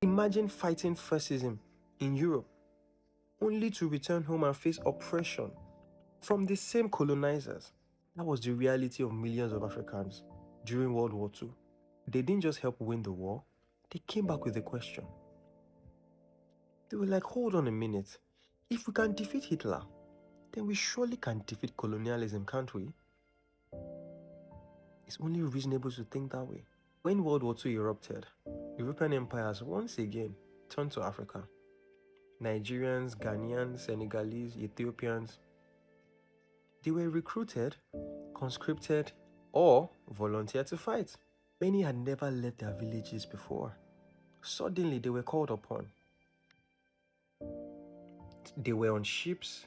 Imagine fighting fascism in Europe, only to return home and face oppression from the same colonizers. That was the reality of millions of Africans during World War II. They didn't just help win the war, they came back with a question. They were like, hold on a minute. If we can defeat Hitler, then we surely can defeat colonialism, can't we? It's only reasonable to think that way. When World War II erupted, European empires once again turned to Africa. Nigerians, Ghanaians, Senegalese, Ethiopians, they were recruited, conscripted, or volunteered to fight. Many had never left their villages before. Suddenly, they were called upon. They were on ships,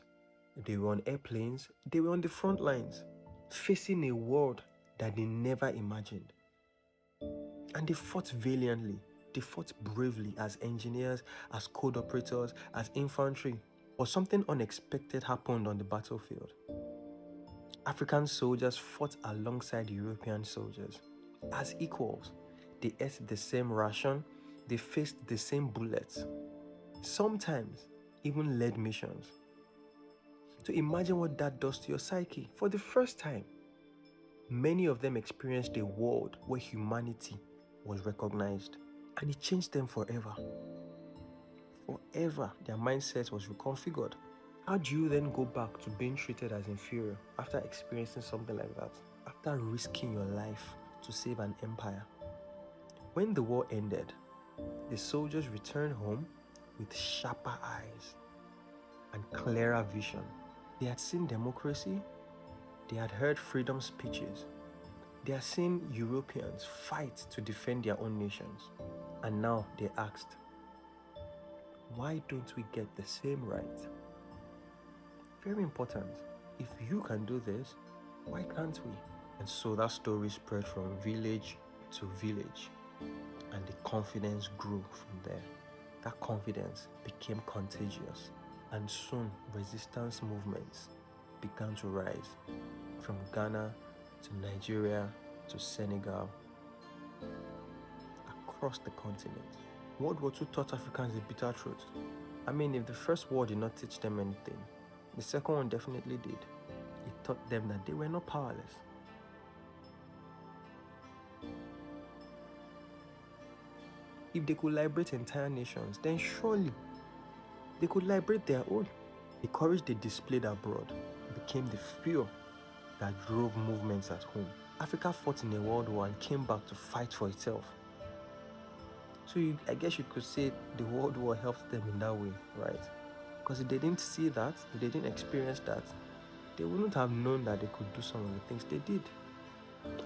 they were on airplanes, they were on the front lines, facing a world that they never imagined. And they fought valiantly. They fought bravely as engineers, as code operators, as infantry. But something unexpected happened on the battlefield. African soldiers fought alongside European soldiers as equals. They ate the same ration, they faced the same bullets, sometimes even led missions. So imagine what that does to your psyche. For the first time, many of them experienced a world where humanity was recognized, and it changed them forever. Forever, their mindset was reconfigured. How do you then go back to being treated as inferior after experiencing something like that? After risking your life to save an empire? When the war ended, the soldiers returned home with sharper eyes and clearer vision. They had seen democracy, they had heard freedom speeches, they had seen Europeans fight to defend their own nations. And now they asked, why don't we get the same right? Very important. If you can do this, why can't we? And so that story spread from village to village, and the confidence grew from there. That confidence became contagious, and soon resistance movements began to rise from Ghana to Nigeria to Senegal, across the continent. World War II taught Africans a bitter truth. I mean, if the first war did not teach them anything, the second one definitely did. It taught them that they were not powerless. If they could liberate entire nations, then surely they could liberate their own. The courage they displayed abroad became the fuel that drove movements at home. Africa fought in a world war and came back to fight for itself. So I guess you could say the world war helped them in that way, right? Because if they didn't see that, if they didn't experience that, they wouldn't have known that they could do some of the things they did.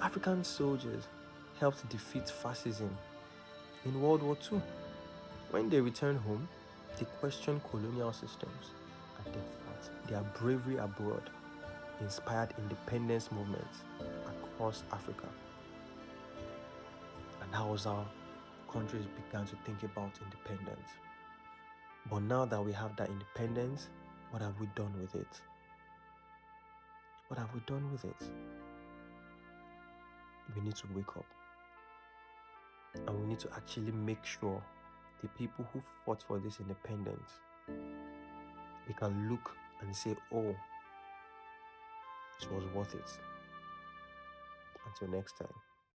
African soldiers helped defeat fascism in World War II. When they returned home, they questioned colonial systems and they fought. Their bravery abroad inspired independence movements across Africa. And that was how countries began to think about independence. But now that we have that independence, what have we done with it? What have we done with it? We need to wake up. And we need to actually make sure the people who fought for this independence, they can look and say, oh, it was worth it. Until next time.